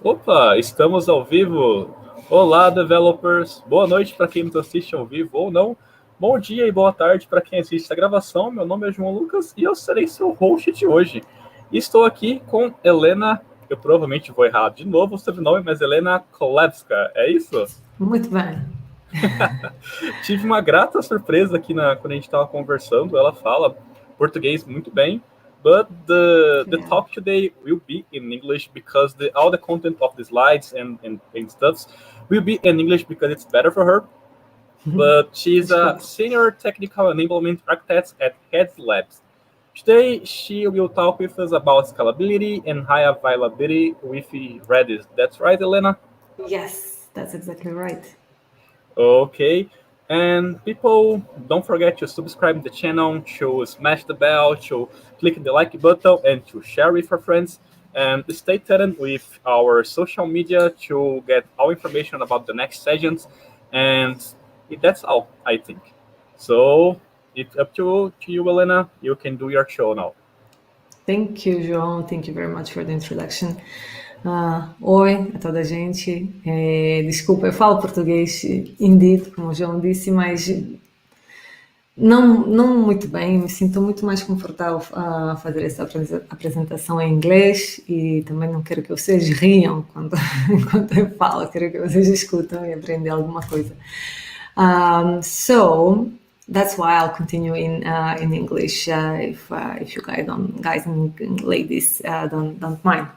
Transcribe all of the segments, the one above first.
Opa, estamos ao vivo. Olá, developers. Boa noite para quem nos assiste ao vivo ou não. Bom dia e boa tarde para quem assiste a gravação. Meu nome é João Lucas e eu serei seu host de hoje. Estou aqui com Elena, eu provavelmente vou errar de novo o sobrenome, mas Elena Kolevska, é isso? Muito bem. Tive uma grata surpresa aqui quando a gente estava conversando. Ela fala português muito bem, but the talk today will be in English because all the content of the slides and stuff will be in English because it's better for her. But she's a Senior Technical Enablement Architect at Redis Labs. Today, she will talk with us about scalability and high availability with Redis. That's right, Elena? Yes, that's exactly right. Okay. And people, don't forget to subscribe to the channel, to smash the bell, to click the like button, and to share with your friends. And stay tuned with our social media to get all information about the next sessions. And that's all, I think. So it's up to you, Elena. You can do your show now. Thank you, João. Thank you very much for the introduction. Oi a toda a gente. Desculpa, eu falo português, indeed, como o João disse, mas não muito bem. Me sinto muito mais confortável a fazer essa apresentação em inglês e também não quero que vocês riam enquanto eu falo. Quero que vocês escutam e aprendam alguma coisa. So that's why I'll continue in English if you guys and ladies don't mind.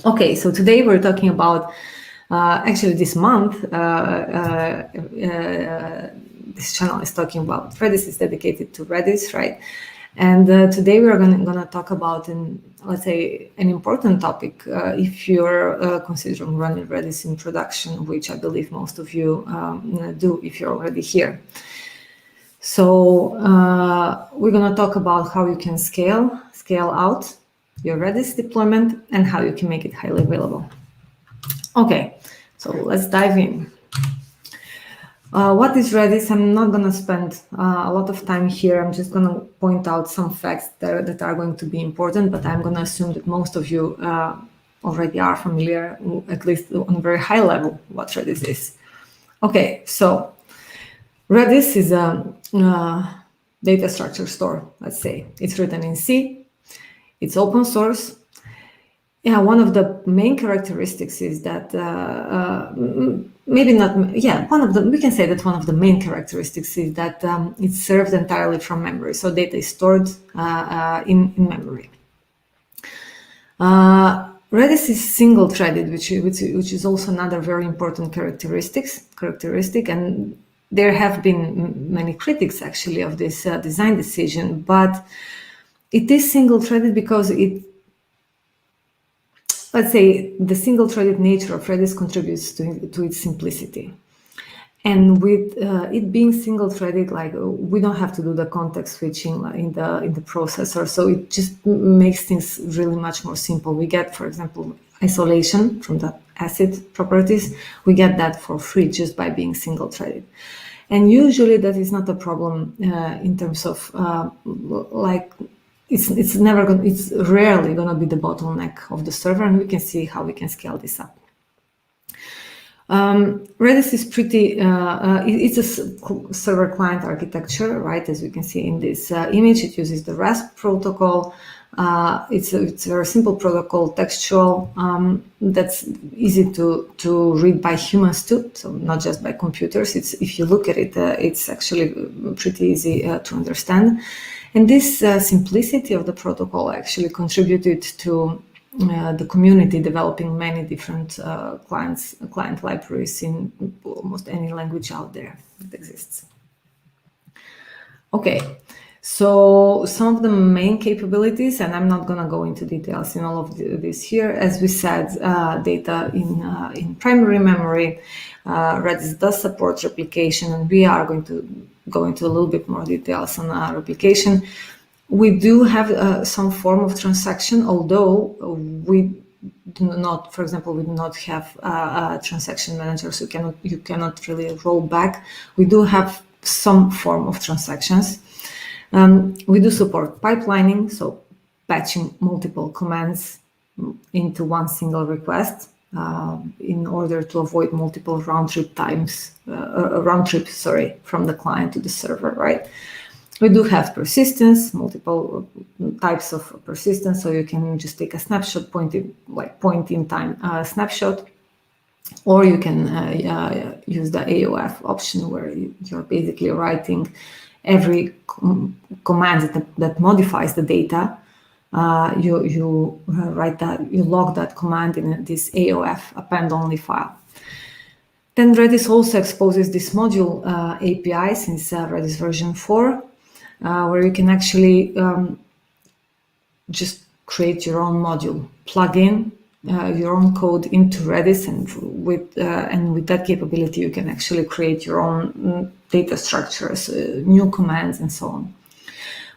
Okay, so today we're talking about actually this month. This channel is talking about Redis. Is dedicated to Redis, right? And today we are going to talk about let's say an important topic if you're considering running Redis in production, which I believe most of you do if you're already here. So we're going to talk about how you can scale out your Redis deployment and how you can make it highly available. Okay, so let's dive in. What is Redis? I'm not going to spend a lot of time here. I'm just going to point out some facts that are going to be important, but I'm going to assume that most of you already are familiar, at least on a very high level, what Redis is. Okay, so Redis is a data structure store, let's say. It's written in C. It's open source. Yeah, one of the main characteristics is that we can say that one of the main characteristics is that it's served entirely from memory. So data is stored in memory. Redis is single-threaded, which is also another very important characteristic, and there have been many critics actually of this design decision, but it is single-threaded because let's say the single-threaded nature of Redis contributes to its simplicity. And with it being single-threaded, like we don't have to do the context switching in the processor, so it just makes things really much more simple. We get, for example, isolation from the ACID properties. We get that for free just by being single-threaded. And usually that is not a problem in terms of it's rarely going to be the bottleneck of the server, and we can see how we can scale this up. Redis is it's a server client architecture, right? As you can see in this image, it uses the REST protocol. It's a very simple protocol, textual, that's easy to read by humans too, so not just by computers. If you look at it, it's actually pretty easy to understand. And this simplicity of the protocol actually contributed to the community developing many different client libraries in almost any language out there that exists. Okay, so some of the main capabilities, and I'm not going to go into details in all of this here. As we said, data in primary memory. Redis does support replication, and we are going to go into a little bit more details on replication. We do have some form of transaction, although we do not, for example, we do not have a transaction manager, so you cannot really roll back. We do have some form of transactions. We do support pipelining, so patching multiple commands into one single request. in order to avoid multiple round trips from the client to the server, right? We do have persistence, multiple types of persistence, so you can just take a snapshot, point in time snapshot, or you can use the AOF option where you're basically writing every command that modifies the data. You write that, you log that command in this AOF append only file. Then Redis also exposes this module API since Redis version 4, where you can actually just create your own module, plug in your own code into Redis, and with that capability, you can actually create your own data structures, new commands, and so on.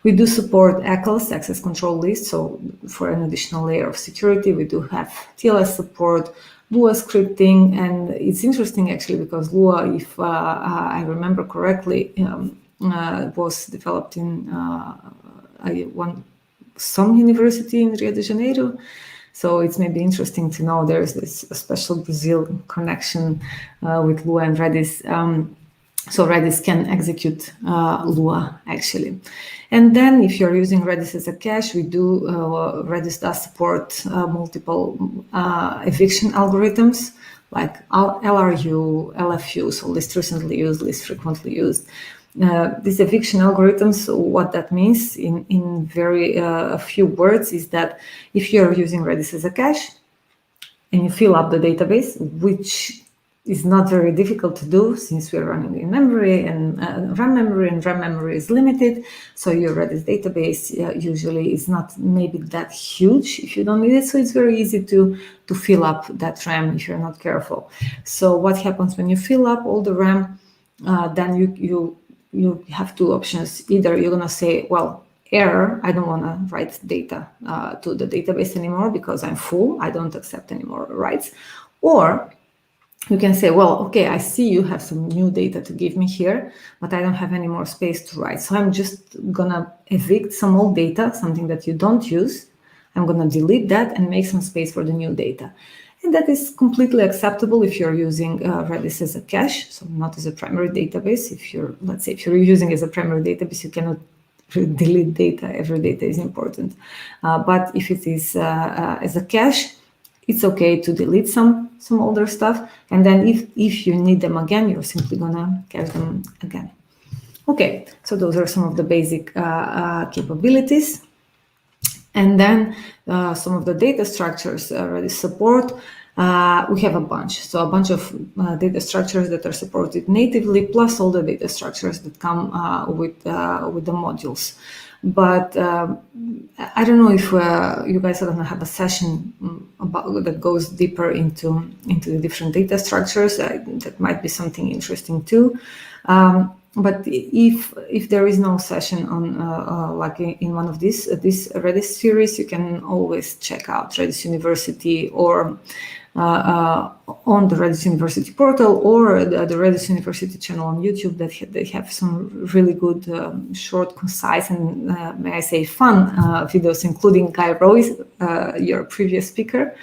We do support ACLs, access control list, so for an additional layer of security, we do have TLS support, Lua scripting, and it's interesting actually because Lua, if I remember correctly, was developed in some university in Rio de Janeiro. So it's maybe interesting to know there's this special Brazil connection with Lua and Redis. So Redis can execute Lua actually. And then if you're using Redis as a cache, Redis does support multiple eviction algorithms like LRU, LFU, so least recently used, least frequently used. These eviction algorithms, what that means in very a few words is that if you're using Redis as a cache and you fill up the database, which is not very difficult to do since we're running in memory and RAM memory is limited. So your Redis database usually is not maybe that huge if you don't need it. So it's very easy to fill up that RAM if you're not careful. So what happens when you fill up all the RAM, then you have two options. Either you're going to say, well, error, I don't want to write data to the database anymore because I'm full. I don't accept any more writes. Or you can say, well, okay, I see you have some new data to give me here, but I don't have any more space to write. So I'm just going to evict some old data, something that you don't use. I'm going to delete that and make some space for the new data. And that is completely acceptable if you're using Redis as a cache, so not as a primary database. Let's say if you're using as a primary database, you cannot delete data. Every data is important. But if it is as a cache, it's okay to delete some older stuff. And then if you need them again, you're simply gonna cache them again. Okay, so those are some of the basic capabilities. And then some of the data structures Redis support, we have a bunch. So a bunch of data structures that are supported natively, plus all the data structures that come with the modules. But I don't know if you guys are going to have a session that goes deeper into the different data structures. That might be something interesting too. But if there is no session on like in one of this Redis series, you can always check out Redis University or on the Redis University portal or the Redis University channel on YouTube. That they have some really good, short, concise, and may I say fun videos, including Guy Royce, your previous speaker.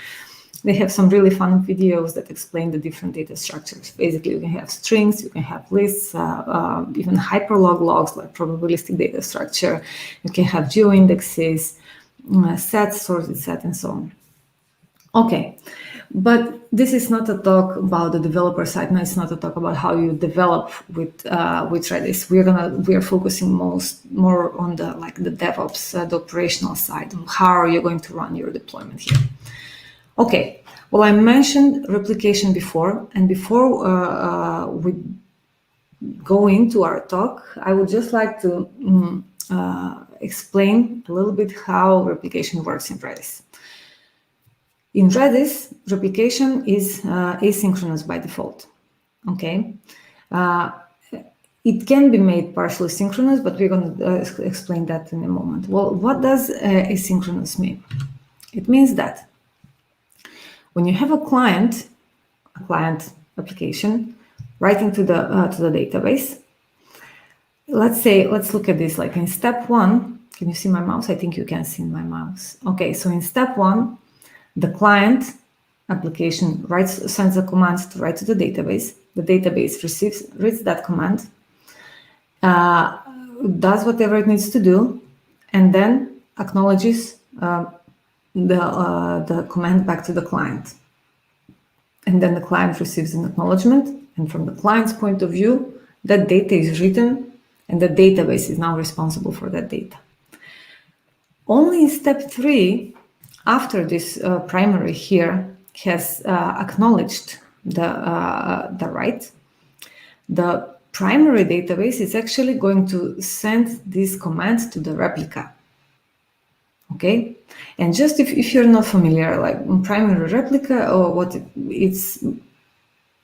They have some really fun videos that explain the different data structures. Basically, you can have strings, you can have lists, even hyperlog logs like probabilistic data structure. You can have geoindexes, sets, sorted set, and so on. Okay, but this is not a talk about the developer side. No, it's not a talk about how you develop with Redis. We are focusing more on the DevOps, the operational side. How are you going to run your deployment here? Okay, well, I mentioned replication before, and before we go into our talk, I would just like to explain a little bit how replication works in Redis. In Redis, replication is asynchronous by default, okay? It can be made partially synchronous, but we're going to explain that in a moment. Well, what does asynchronous mean? It means that when you have a client application writing to the database, let's look at this. Like in step 1, can you see my mouse? I think you can see my mouse. Okay, so in step 1, the client application sends a command to write to the database. The database reads that command, does whatever it needs to do, and then acknowledges the command back to the client. And then the client receives an acknowledgement, and from the client's point of view, that data is written, and the database is now responsible for that data. Only in step 3, after this primary here has acknowledged the write, the primary database is actually going to send this command to the replica. Okay, and just if you're not familiar, like primary replica or what it's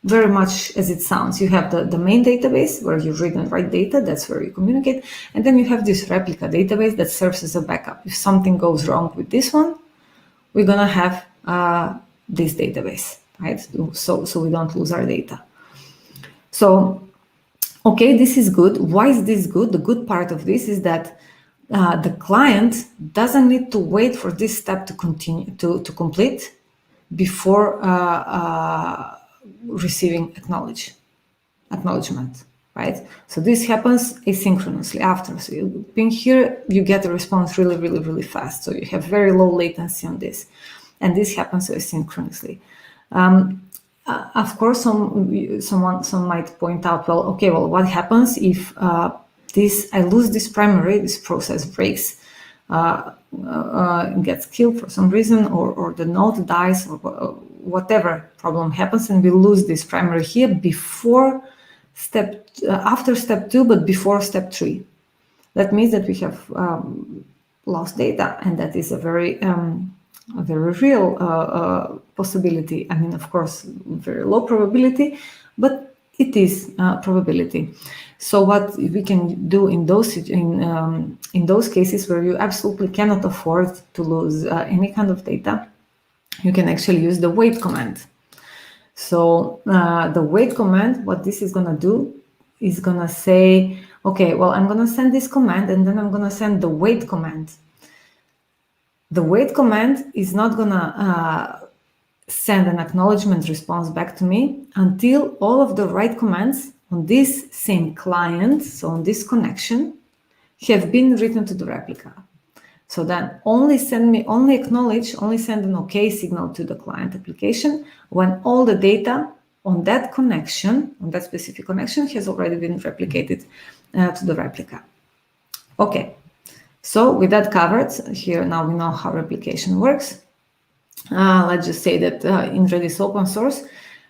very much as it sounds. You have the main database where you read and write data, that's where you communicate, and then you have this replica database that serves as a backup. If something goes wrong with this one, we're gonna have this database, right? So we don't lose our data. So, okay, this is good. Why is this good? The good part of this is that the client doesn't need to wait for this step to continue to complete before receiving acknowledgement, right? So this happens asynchronously after. So you ping here, you get a response really, really, really fast. So you have very low latency on this, and this happens asynchronously. Of course, some might point out, well, okay, well, what happens if I lose this primary, this process breaks, gets killed for some reason, or the node dies, or whatever problem happens, and we lose this primary here before after step 2, but before step 3. That means that we have lost data, and that is a very real possibility. I mean, of course, very low probability, but it is probability. So what we can do in those cases where you absolutely cannot afford to lose any kind of data, you can actually use the wait command. So the wait command, what this is going to do is going to say, okay, well, I'm going to send this command, and then I'm going to send the wait command. The wait command is not going to send an acknowledgement response back to me until all of the write commands on this same client, so on this connection, have been written to the replica. So then only send an OK signal to the client application when all the data on that connection, on that specific connection, has already been replicated to the replica. Okay, so with that covered, here now we know how replication works. Let's just say that in Redis open source,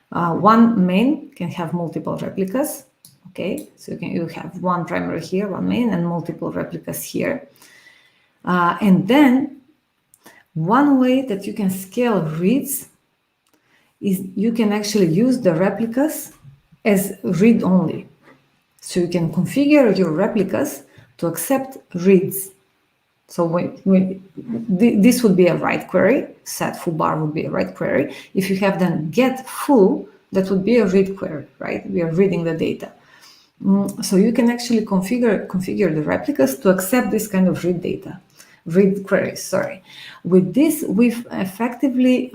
one main can have multiple replicas. Okay, so you have one primary here, one main, and multiple replicas here. And then one way that you can scale reads is you can actually use the replicas as read-only. So you can configure your replicas to accept reads. So this would be a write query. Set full bar would be a write query. If you have then get full, that would be a read query, right? We are reading the data. So you can actually configure the replicas to accept this kind of read queries, sorry. With this, we've effectively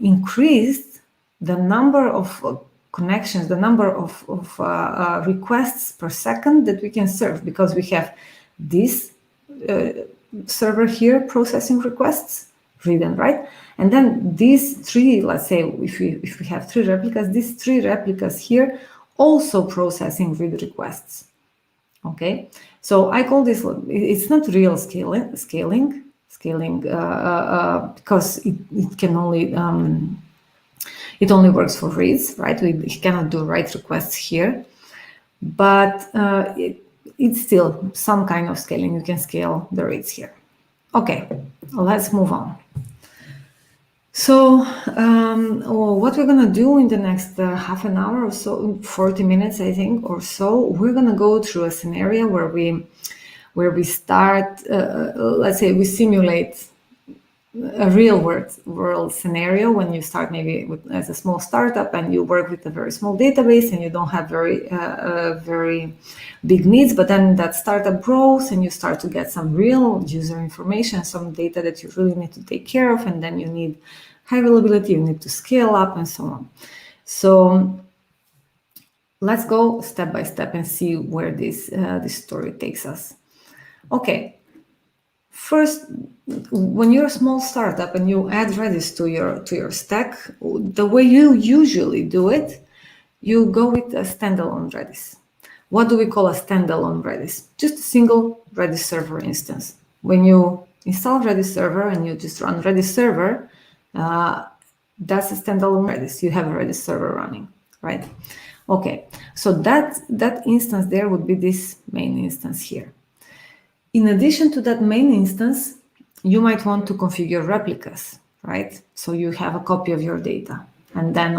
increased the number of connections, the number of requests per second that we can serve, because we have this server here processing requests, read and write, and then these three, let's say if we have 3 replicas, these 3 replicas here also processing read requests. Okay, so I call this, it's not real scaling because it can only it only works for reads, right? We cannot do write requests here, but it's still some kind of scaling. You can scale the reads here. Okay, let's move on. So what we're going to do in the next half an hour or so, 40 minutes, I think, or so, we're going to go through a scenario where we start, let's say we simulate a real world scenario when you start maybe as a small startup and you work with a very small database and you don't have very big needs, but then that startup grows and you start to get some real user information, some data that you really need to take care of, and then you need high availability, you need to scale up and so on. So let's go step by step and see where this story takes us. Okay. First, when you're a small startup and you add Redis to your stack, the way you usually do it, you go with a standalone Redis. What do we call a standalone Redis? Just a single Redis server instance. When you install Redis server and you just run Redis server, that's a standalone Redis. You have a Redis server running, right? Okay, so that instance there would be this main instance here. In addition to that main instance, you might want to configure replicas, right? So you have a copy of your data, and then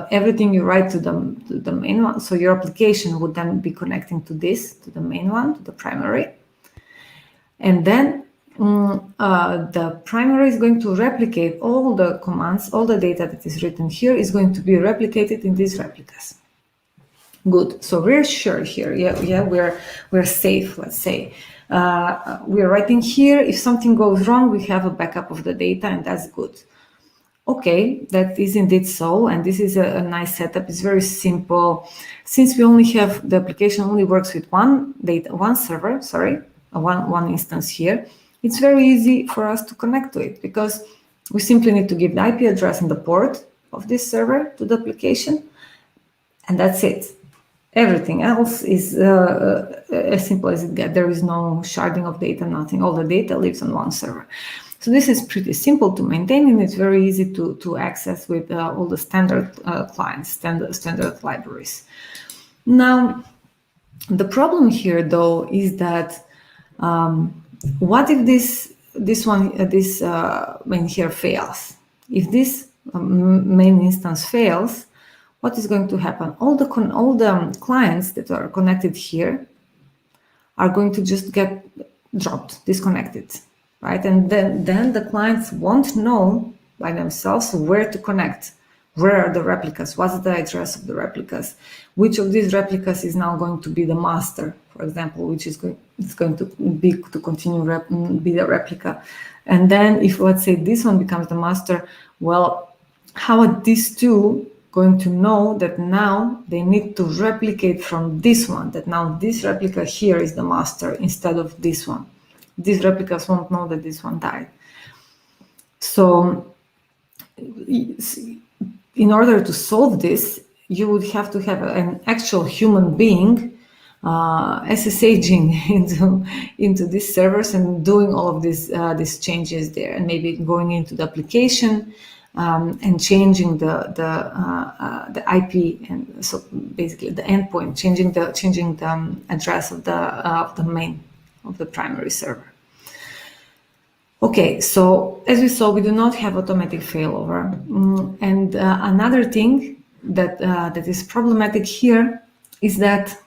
everything you write to the main one. So your application would then be connecting to the main one, to the primary, and then the primary is going to replicate all the commands, all the data that is written here is going to be replicated in these replicas. Good. So we're sure here. Yeah, we're safe. Let's say we're writing here. If something goes wrong, we have a backup of the data, and that's good. Okay, that is indeed so, and this is a nice setup. It's very simple. Since we only have the application only works with one server. One instance here. It's very easy for us to connect to it because we simply need to give the IP address and the port of this server to the application, and that's it. Everything else is as simple as it gets. There is no sharding of data, nothing. All the data lives on one server. So this is pretty simple to maintain, and it's very easy to access with all the standard clients, standard libraries. Now, the problem here, though, is that what if this main here fails? If this main instance fails, what is going to happen? All the clients that are connected here are going to just get dropped, disconnected, right? And then the clients won't know by themselves where to connect. Where are the replicas? What's the address of the replicas? Which of these replicas is now going to be the master, for example, which is going to be the replica? And then if, let's say, this one becomes the master, well, how are these two going to know that now they need to replicate from this one, that now this replica here is the master instead of this one? These replicas won't know that this one died. So in order to solve this, you would have to have an actual human being SSHing into these servers and doing all of these changes there, and maybe going into the application and changing the IP, and so basically the endpoint, changing the address of the primary server. Okay, so as we saw, we do not have automatic failover, and another thing that is problematic here is that,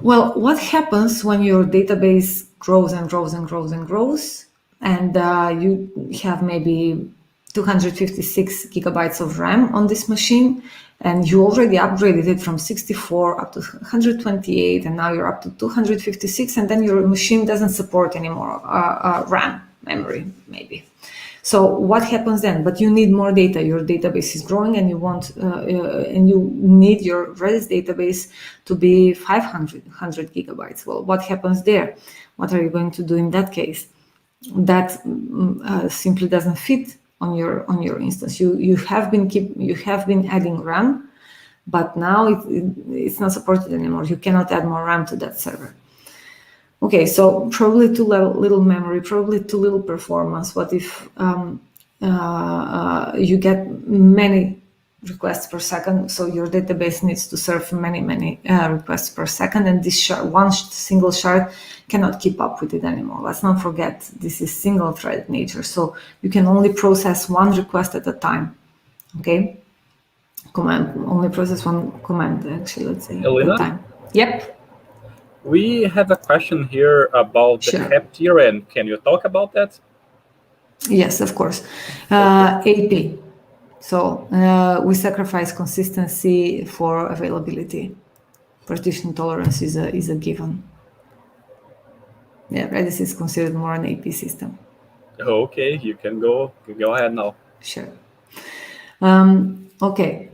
well, what happens when your database grows and grows and grows and grows, and you have maybe 256 gigabytes of RAM on this machine, and you already upgraded it from 64 up to 128, and now you're up to 256, and then your machine doesn't support anymore RAM memory, maybe. So what happens then? But you need more data. Your database is growing, and you want and you need your Redis database to be 100 gigabytes. Well, what happens there? What are you going to do in that case? That simply doesn't fit on your instance. You have been adding RAM, but now it's not supported anymore. You cannot add more RAM to that server. Okay, so probably too little memory, probably too little performance. What if you get many requests per second? So your database needs to serve many requests per second, and this one single shard cannot keep up with it anymore. Let's not forget, this is single-threaded nature, so you can only process one request at a time. Okay, only process one command, actually, let's say, Elena? at a time. Yep. We have a question here about the cap tier, and can you talk about that? Yes, of course. AP. So we sacrifice consistency for availability. Partition tolerance is a given. Yeah, Redis is considered more an AP system. Okay, you can go ahead now. Sure. Okay.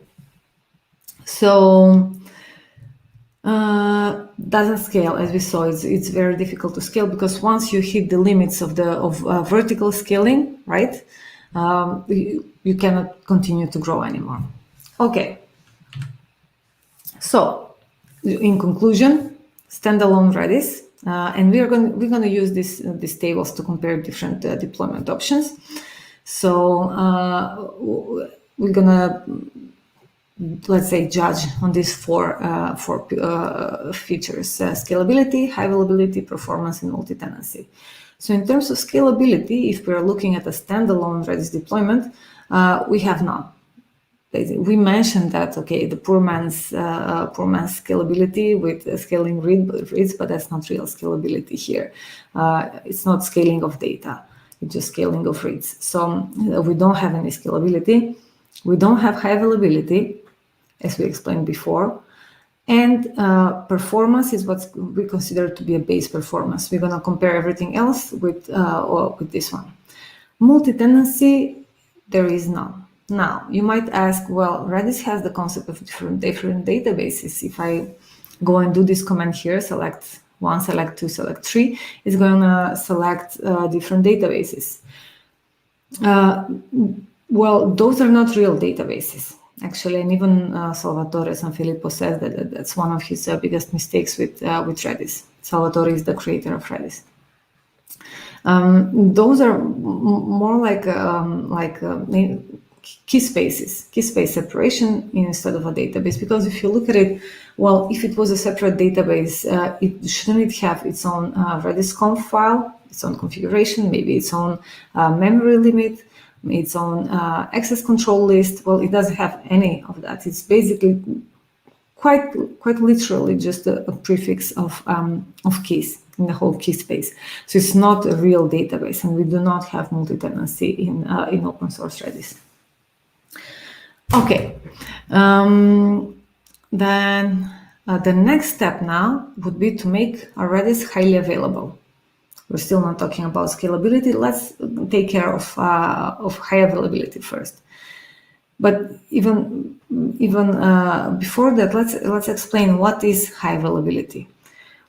So doesn't scale, as we saw. It's very difficult to scale because once you hit the limits of vertical scaling, right, you cannot continue to grow anymore. Okay. So, in conclusion, standalone Redis, and we're going to use these tables to compare different deployment options. So we're gonna, let's say, judge on these four features: scalability, high availability, performance, and multi-tenancy. So in terms of scalability, if we're looking at a standalone Redis deployment, we have none. We mentioned that, okay, the poor man's scalability with scaling reads, but that's not real scalability here. It's not scaling of data, it's just scaling of reads. So we don't have any scalability. We don't have high availability, as we explained before. And performance is what we consider to be a base performance. We're going to compare everything else with this one. Multi-tenancy, there is none. Now, you might ask, well, Redis has the concept of different databases. If I go and do this command here, select 1, select 2, select 3, it's going to select different databases. Well, those are not real databases, actually, and even Salvatore Sanfilippo says that that's one of his biggest mistakes with Redis. Salvatore is the creator of Redis. Those are more like key space separation instead of a database. Because if you look at it, well, if it was a separate database, shouldn't it have its own Redis conf file, its own configuration, maybe its own memory limit, its own access control list? Well, it doesn't have any of that. It's basically quite literally just a prefix of keys in the whole key space. So it's not a real database, and we do not have multi-tenancy in open source Redis. Okay, then the next step now would be to make our Redis highly available. We're still not talking about scalability. Let's take care of high availability first. But even before that, let's explain what is high availability.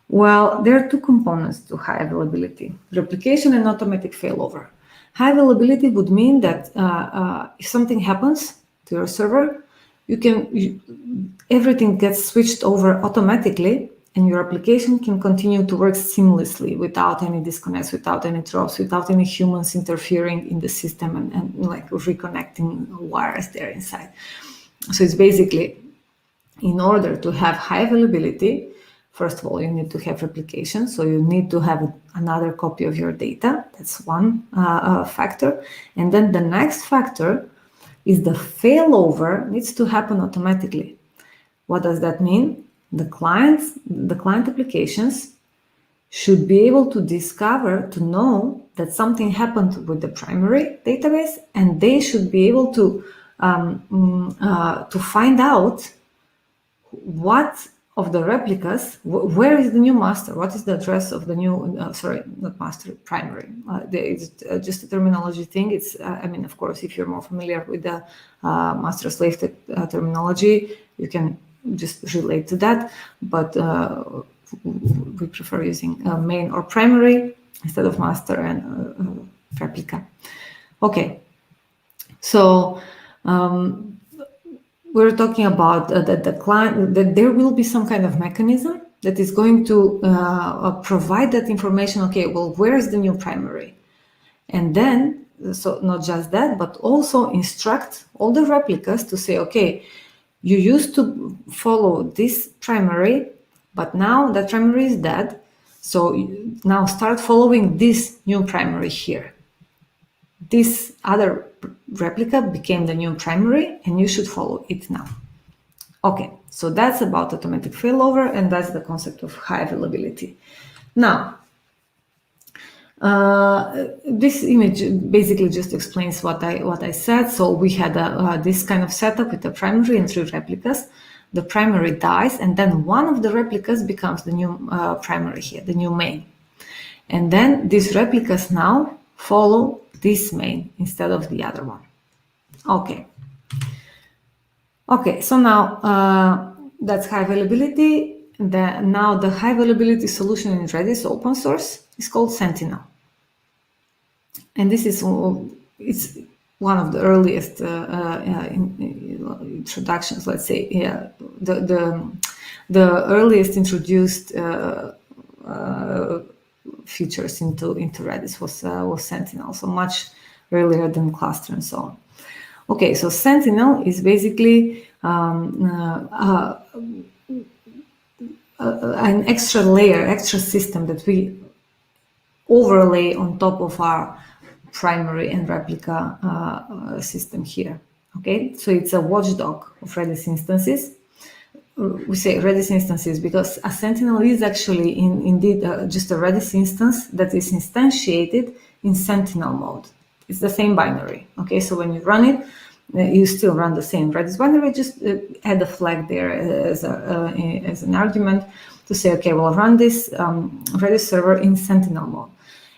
Well, there are two components to high availability: replication and automatic failover. High availability would mean that if something happens to your server, everything gets switched over automatically, and your application can continue to work seamlessly without any disconnects, without any drops, without any humans interfering in the system and like reconnecting wires there inside. So it's basically, in order to have high availability, first of all, you need to have replication. So you need to have another copy of your data. That's one factor. And then the next factor is the failover needs to happen automatically. What does that mean? The client applications should be able to know that something happened with the primary database, and they should be able to find out what of the replicas, where is the new master, what is the address of the new, sorry, not master, primary. It's just a terminology thing. It's, I mean, of course, if you're more familiar with the master-slave terminology, you can just relate to that, but we prefer using main or primary instead of master and replica. Okay, so we're talking about the client, that there will be some kind of mechanism that is going to provide that information. Okay, well, where is the new primary? And then, so not just that, but also instruct all the replicas to say, okay, you used to follow this primary, but now that primary is dead. So now start following this new primary here. This other replica became the new primary, and you should follow it now. Okay, so that's about automatic failover, and that's the concept of high availability. Now, this image basically just explains what I said. So we had this kind of setup with the primary and 3 replicas. The primary dies, and then one of the replicas becomes the new primary here, the new main. And then these replicas now follow this main instead of the other one. Okay, so now that's high availability. Now the high availability solution in Redis open source is called Sentinel. And this is it's one of the earliest introductions, let's say, the earliest introduced features into Redis was Sentinel, so much earlier than cluster and so on. Okay, so Sentinel is basically an extra layer, extra system that we overlay on top of our primary and replica system here. Okay, so it's a watchdog of Redis instances. We say Redis instances because a Sentinel is actually indeed just a Redis instance that is instantiated in Sentinel mode. It's the same binary. Okay, so when you run it, you still run the same Redis binary, just add a flag there as an argument to say, okay, we'll run this Redis server in Sentinel mode.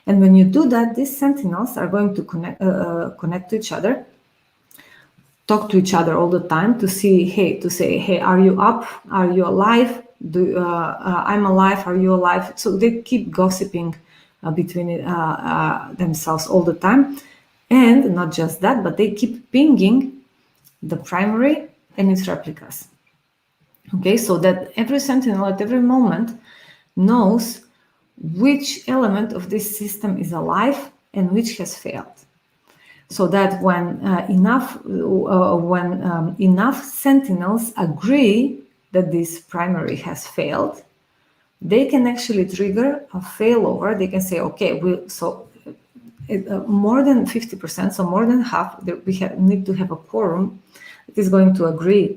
And when you do that, these Sentinels are going to connect to each other, talk to each other all the time to say, hey, are you up? Are you alive? I'm alive. Are you alive? So they keep gossiping between themselves all the time. And not just that, but they keep pinging the primary and its replicas. Okay, so that every Sentinel at every moment knows which element of this system is alive and which has failed. So that when enough Sentinels agree that this primary has failed, they can actually trigger a failover. They can say, okay, more than 50%, so more than half, we need to have a quorum that is going to agree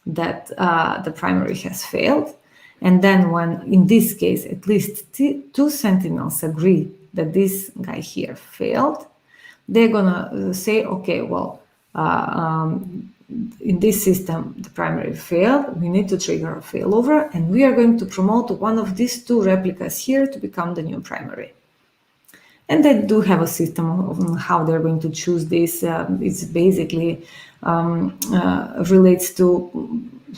that the primary has failed. And then when, in this case, at least two Sentinels agree that this guy here failed, they're gonna say, okay, well, in this system, the primary failed, we need to trigger a failover, and we are going to promote one of these two replicas here to become the new primary. And they do have a system of how they're going to choose this. It's basically relates to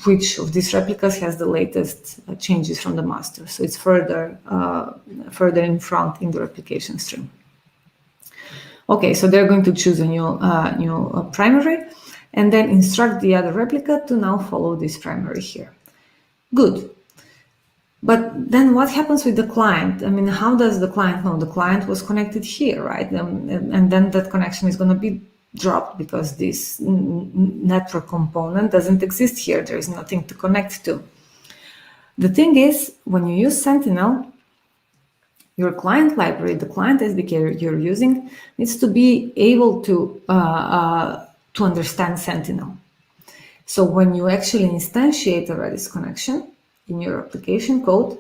which of these replicas has the latest changes from the master. So it's further in front in the replication stream. Okay, so they're going to choose a new primary and then instruct the other replica to now follow this primary here. Good. But then what happens with the client? I mean, how does the client know? The client was connected here, right? And then that connection is going to be dropped because this network component doesn't exist here. There is nothing to connect to. The thing is, when you use Sentinel, your client library, the client SDK you're using, needs to be able to understand Sentinel. So when you actually instantiate a Redis connection in your application code,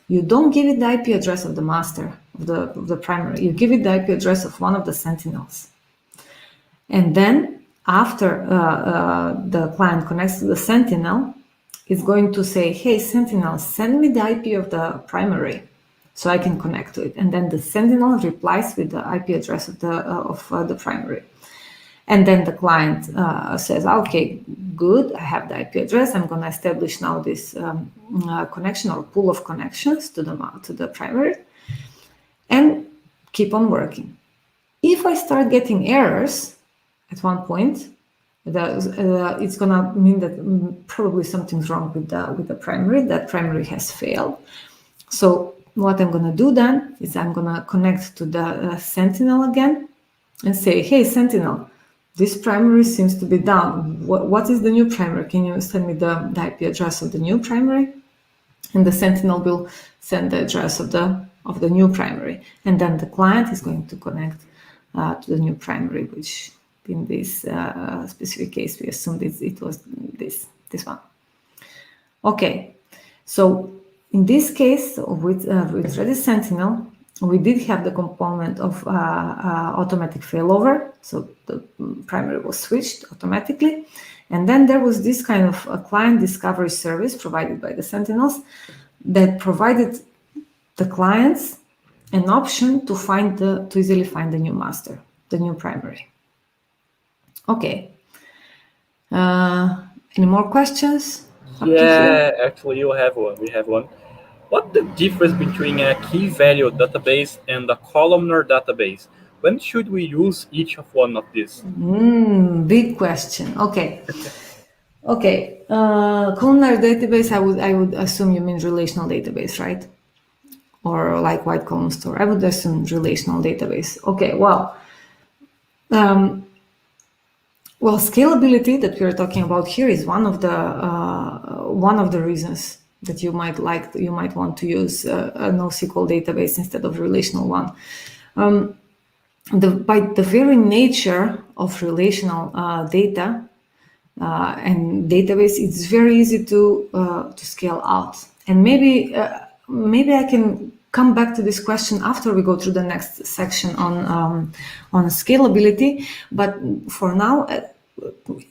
you don't give it the IP address of the master, of the primary. You give it the IP address of one of the Sentinels. And then after the client connects to the Sentinel, it's going to say, hey, Sentinel, send me the IP of the primary so I can connect to it. And then the Sentinel replies with the IP address of the primary. And then the client says, okay, good, I have the IP address. I'm going to establish now this connection or pool of connections to the primary and keep on working. If I start getting errors at one point, it's going to mean that probably something's wrong with the primary. That primary has failed. So what I'm going to do then is I'm going to connect to the Sentinel again and say, hey, Sentinel, this primary seems to be down. What is the new primary? Can you send me the IP address of the new primary? And the Sentinel will send the address of the new primary. And then the client is going to connect to the new primary, which in this specific case, we assumed it was this one. Okay, so in this case, with Redis Sentinel, we did have the component of automatic failover. So the primary was switched automatically. And then there was this kind of a client discovery service provided by the Sentinels that provided the clients an option to easily find the new master. new primary. Okay. Any more questions? Yeah, actually, you have one. We have one. What's the difference between a key value database and a columnar database? When should we use each of one of these? Big question. Okay. Okay. Columnar database, I would assume you mean relational database, right? Or like white column store. I would assume relational database. Okay. Well, scalability that we are talking about here is one of the reasons that you might want to use a NoSQL database instead of relational one. By the very nature of relational data and database, it's very easy to scale out. And maybe I can come back to this question after we go through the next section on scalability. But for now,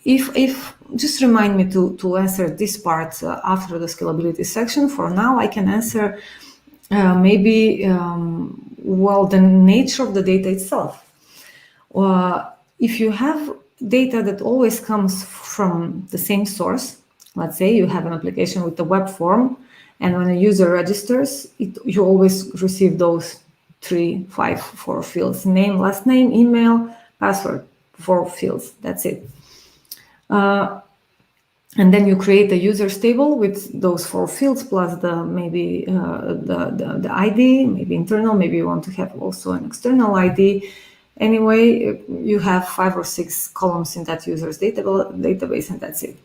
if just remind me to answer this part after the scalability section. For now, I can answer the nature of the data itself. If you have data that always comes from the same source, let's say you have an application with a web form, and when a user registers, you always receive those 3, 5, 4 fields: name, last name, email, password, 4 fields. That's it. And then you create a users table with those 4 fields plus the ID, maybe internal, maybe you want to have also an external ID. Anyway, you have 5 or 6 columns in that user's database, and that's it.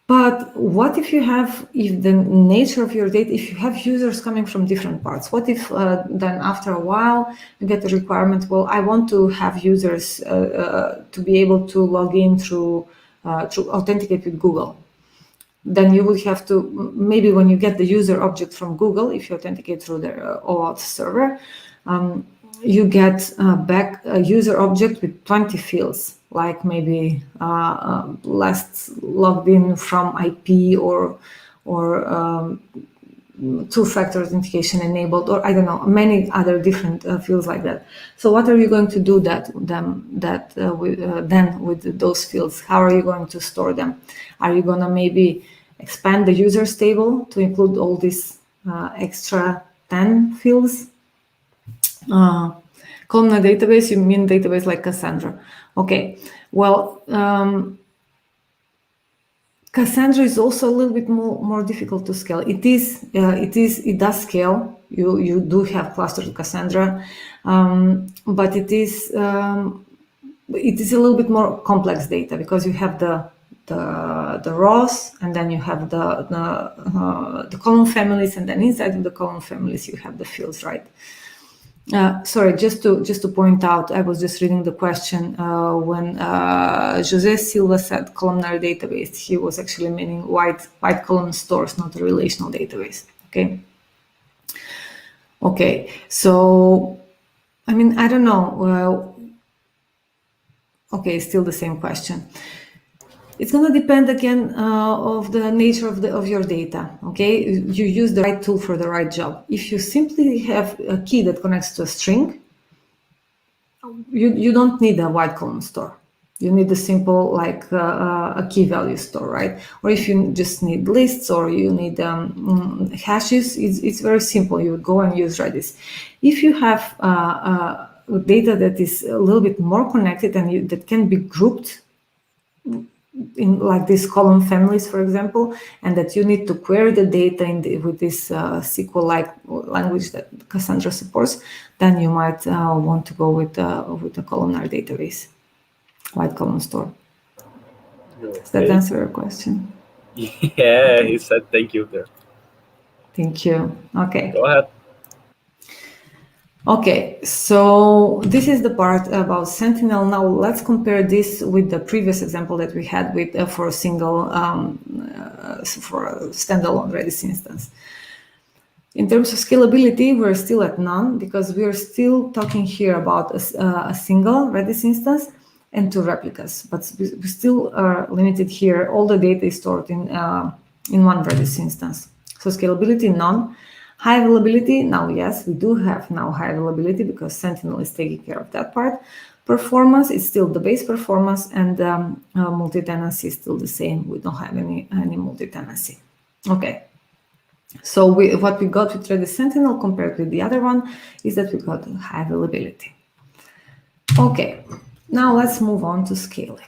But what if the nature of your data, if you have users coming from different parts? What if then after a while you get the requirement, well, I want to have users to be able to log in through authenticate with Google. Then you would have to, maybe when you get the user object from Google, if you authenticate through their OAuth server, you get back a user object with 20 fields, like maybe last logged in from IP or two-factor authentication enabled, or I don't know, many other different fields like that. So what are you going to do then with those fields? How are you going to store them? Are you going to maybe expand the users table to include all these extra 10 fields? Columnar database, you mean database like Cassandra. Okay, well, Cassandra is also a little bit more difficult to scale. It does scale. You do have clusters of Cassandra, but it is a little bit more complex data because you have the rows, and then you have the column families, and then inside of the column families you have the fields, right? Sorry, just to point out, I was just reading the question when Jose Silva said columnar database. He was actually meaning white column stores, not a relational database. Okay. So, I mean, I don't know. Okay, still the same question. It's going to depend again of the nature of your data. Okay, you use the right tool for the right job. If you simply have a key that connects to a string, you don't need a white column store. You need a simple like a key value store, right? Or if you just need lists or you need hashes, it's very simple. You would go and use Redis. If you have data that is a little bit more connected and that can be grouped in like these column families, for example, and that you need to query the data with this SQL-like language that Cassandra supports, then you might want to go with a columnar database, white column store. Okay. Does that answer your question? Yeah, he said thank you there. Thank you. Okay. Go ahead. Okay, so this is the part about Sentinel. Now let's compare this with the previous example that we had with for a single for a standalone Redis instance. In terms of scalability, we're still at none because we are still talking here about a single Redis instance and 2 replicas, but we still are limited here. All the data is stored in one Redis instance. So scalability, none. High availability, now yes, we do have now high availability because Sentinel is taking care of that part. Performance is still the base performance, and multi-tenancy is still the same. We don't have any multi-tenancy. Okay, so what we got with Redis Sentinel compared with the other one is that we got high availability. Okay, now let's move on to scaling.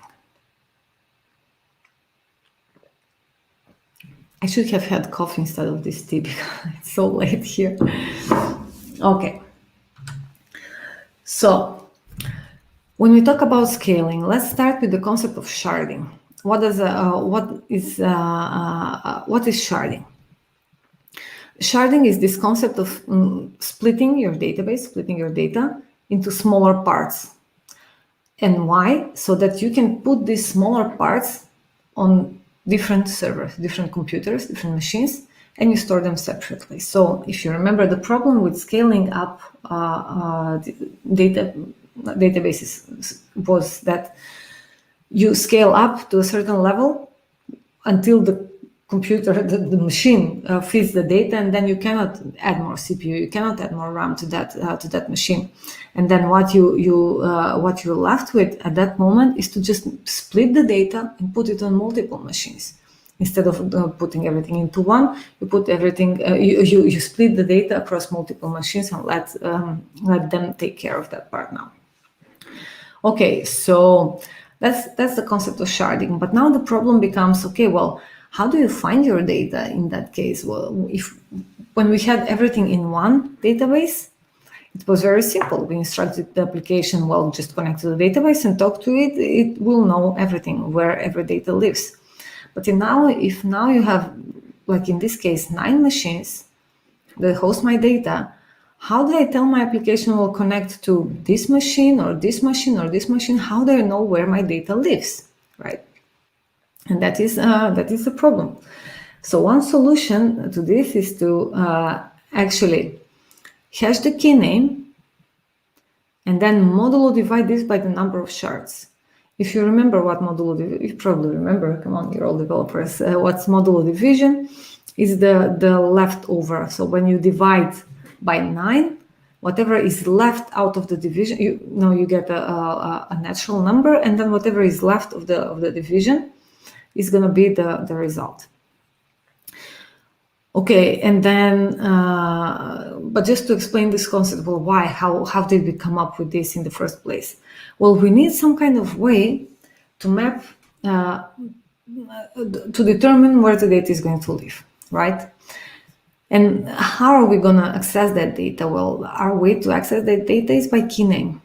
I should have had coffee instead of this tea because it's so late here. Okay. So, when we talk about scaling, let's start with the concept of sharding. What is sharding? Sharding is this concept of splitting your database, splitting your data into smaller parts. And why? So that you can put these smaller parts on different servers, different computers, different machines, and you store them separately. So if you remember, the problem with scaling up databases was that you scale up to a certain level until the computer, the machine feeds the data, and then you cannot add more CPU, you cannot add more RAM to that machine. And then what you're left with at that moment is to just split the data and put it on multiple machines. Instead of putting everything into one, you put everything, you split the data across multiple machines and let them take care of that part now. Okay, so that's the concept of sharding. But now the problem becomes, okay, well, how do you find your data in that case? Well, when we had everything in one database, it was very simple. We instructed the application, well, just connect to the database and talk to it. It will know everything, where every data lives. But if now you have, like in this case, 9 machines that host my data, how do I tell my application will connect to this machine or this machine or this machine? How do I know where my data lives, right? And that is the problem. So one solution to this is to actually hash the key name and then modulo divide this by the number of shards. If you remember what modulo division, you probably remember, come on, you're all developers, what's modulo division is the leftover. So when you divide by 9, whatever is left out of the division, you get a natural number, and then whatever is left of the division is going to be the result. Okay, and then, but just to explain this concept, well, why, how did we come up with this in the first place? Well, we need some kind of way to map, to determine where the data is going to live, right? And how are we going to access that data? Well, our way to access that data is by key name.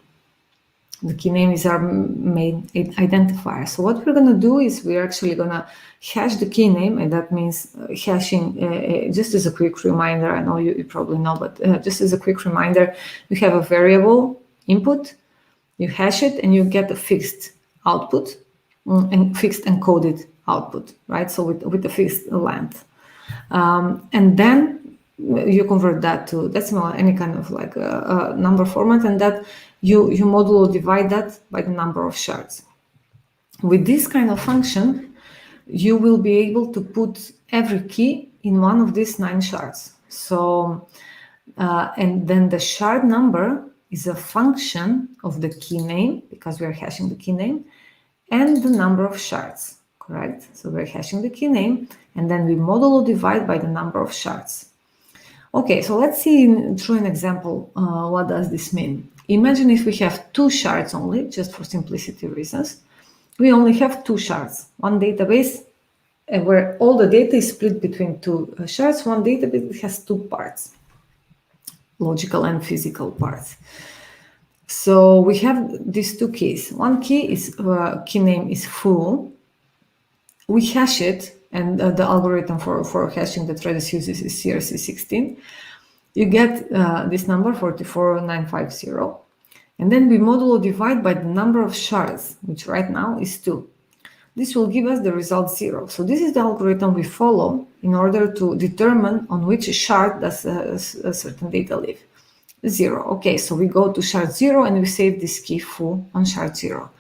The key name is our main identifier. So what we're going to do is we're actually going to hash the key name, and that means hashing, just as a quick reminder, I know you probably know, but just as a quick reminder, you have a variable input, you hash it, and you get a fixed output, and fixed encoded output, right? So with the fixed length. And then you convert that to decimal, any kind of like a number format, and that you modulo divide that by the number of shards. With this kind of function, you will be able to put every key in one of these 9 shards. So, and then the shard number is a function of the key name, because we are hashing the key name, and the number of shards, correct? So we're hashing the key name, and then we modulo divide by the number of shards. Okay, so let's see through an example, what does this mean? Imagine if we have 2 shards only, just for simplicity reasons. We only have 2 shards, one database, where all the data is split between 2 shards. One database has 2 parts, logical and physical parts. So we have these 2 keys. One key is key name is full. We hash it, and the algorithm for hashing that Redis uses is CRC16. You get this number 44950, and then we modulo divide by the number of shards, which right now is 2. This will give us the result 0. So this is the algorithm we follow in order to determine on which shard does a certain data live. 0. Okay, so we go to shard 0 and we save this key full on shard 0.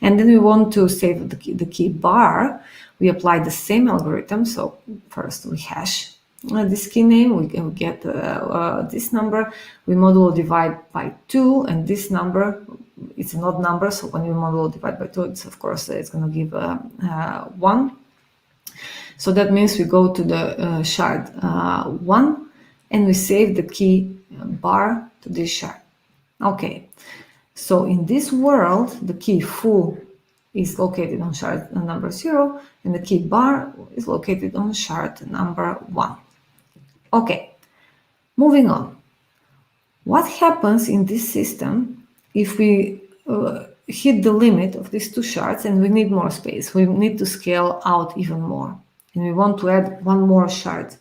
And then we want to save the key bar. We apply the same algorithm. So first we hash this key name, we can get this number. We modulo divide by 2, and this number, it's an odd number, so when we modulo divide by 2, it's of course it's going to give 1. So that means we go to the shard 1, and we save the key bar to this shard. Okay, so in this world, the key foo is located on shard number 0, and the key bar is located on shard number 1. Okay, moving on. What happens in this system if we hit the limit of these 2 shards and we need more space? We need to scale out even more, and we want to add 1 more shard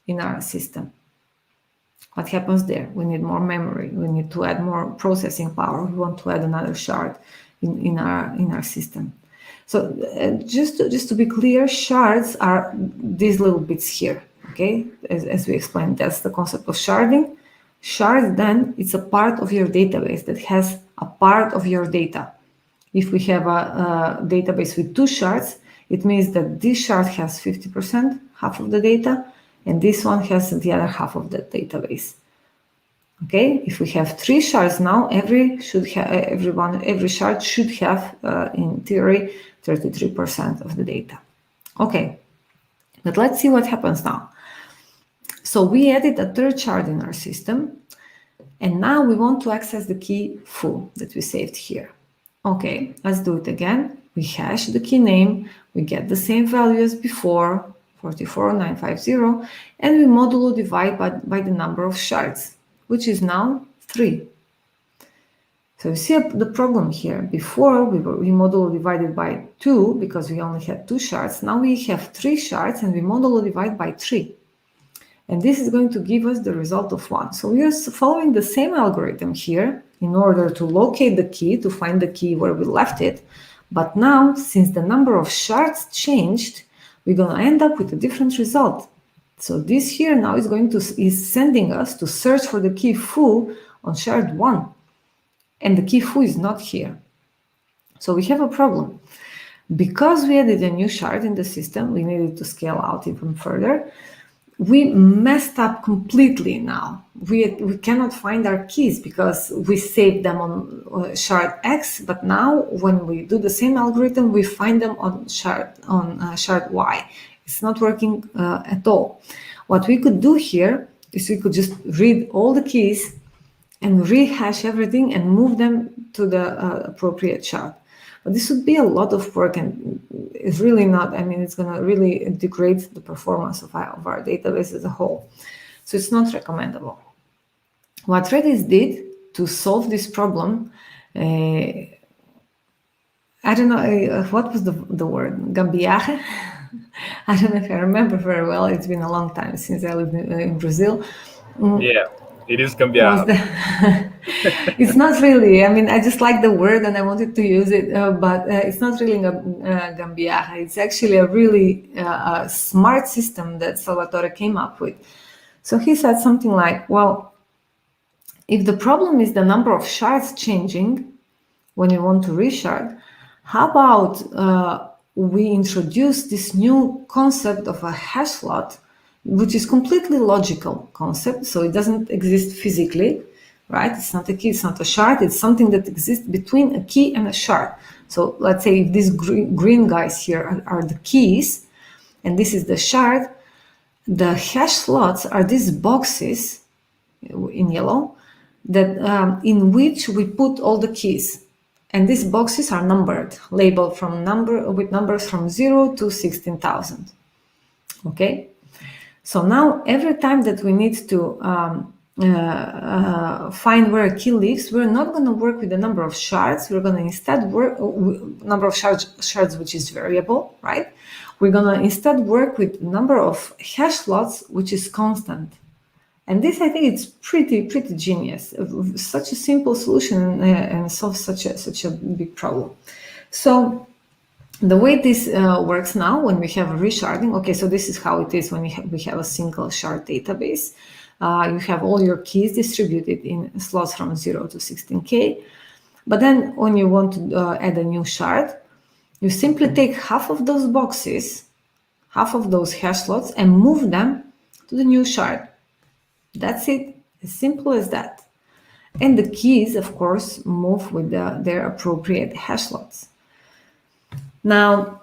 in our system. What happens there? We need more memory. We need to add more processing power. We want to add another shard in our system. So just to be clear, shards are these little bits here. Okay, as we explained, that's the concept of sharding. Shard, then, it's a part of your database that has a part of your data. If we have a database with 2 shards, it means that this shard has 50%, half of the data, and this one has the other half of the database. Okay, if we have 3 shards now, every shard should have, in theory, 33% of the data. Okay, but let's see what happens now. So we added a 3rd shard in our system, and now we want to access the key foo that we saved here. Okay, let's do it again. We hash the key name, we get the same value as before, 44950, and we modulo divide by the number of shards, which is now 3. So you see the problem here. Before we modulo divided by 2 because we only had 2 shards. Now we have 3 shards and we modulo divide by 3. And this is going to give us the result of 1. So we are following the same algorithm here in order to locate the key, to find the key where we left it. But now, since the number of shards changed, we're going to end up with a different result. So this here now is sending us to search for the key foo on shard 1. And the key foo is not here. So we have a problem. Because we added a new shard in the system, we needed to scale out even further. We messed up completely now. We cannot find our keys because we saved them on shard X, but now when we do the same algorithm, we find them on shard Y. It's not working at all. What we could do here is we could just read all the keys and rehash everything and move them to the appropriate shard. But this would be a lot of work, and it's really not, I mean, it's going to really degrade the performance of our database as a whole. So it's not recommendable. What Redis did to solve this problem, I don't know, what was the word? Gambiarra? I don't know if I remember very well. It's been a long time since I lived in Brazil. Yeah. It is gambiarra. It's not really. I mean, I just like the word and I wanted to use it, but it's not really gambiarra. It's actually a really smart system that Salvatore came up with. So he said something like, well, if the problem is the number of shards changing when you want to reshard, how about we introduce this new concept of a hash slot, which is completely logical concept, so it doesn't exist physically, right? It's not a key, it's not a shard, it's something that exists between a key and a shard. So let's say if these green guys here are the keys, and this is the shard, the hash slots are these boxes in yellow that in which we put all the keys. And these boxes are numbered, labeled with numbers from 0 to 16,000, okay? So now, every time that we need to find where a key lives, we're not going to work with the number of shards. We're going to instead work with number of shards, which is variable, right? We're going to instead work with number of hash slots, which is constant. And this, I think, it's pretty genius. Such a simple solution and solves such a big problem. So the way this works now, when we have a resharding, okay, so this is how it is when we have a single shard database. You have all your keys distributed in slots from 0 to 16K. But then when you want to add a new shard, you simply take half of those boxes, half of those hash slots, and move them to the new shard. That's it, as simple as that. And the keys, of course, move with their appropriate hash slots. Now,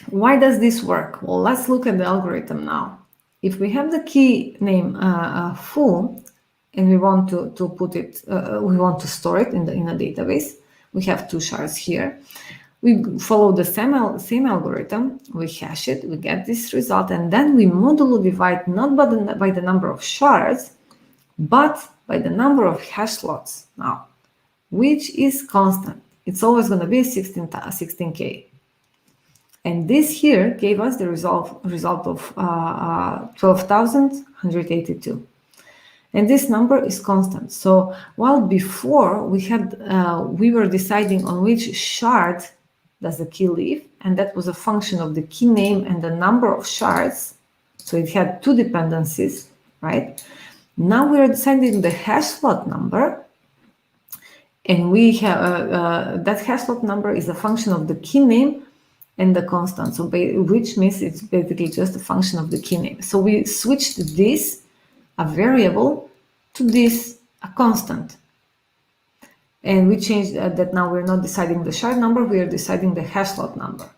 why does this work? Well, let's look at the algorithm now. If we have the key name full, and we want to put it, we want to store it in a database, we have two shards here. We follow the same algorithm, we hash it, we get this result, and then we modulo divide not by the number of shards, but by the number of hash slots now, which is constant. It's always going to be 16K. And this here gave us the result of 12,182. And this number is constant. So while before we were deciding on which shard does the key live, and that was a function of the key name and the number of shards. So it had two dependencies, right? Now we are deciding the hash slot number, and we have that hash slot number is a function of the key name and the constant. So which means it's basically just a function of the key name. So we switched this, a variable, to this, a constant. And we changed that now we're not deciding the shard number, we are deciding the hash slot number.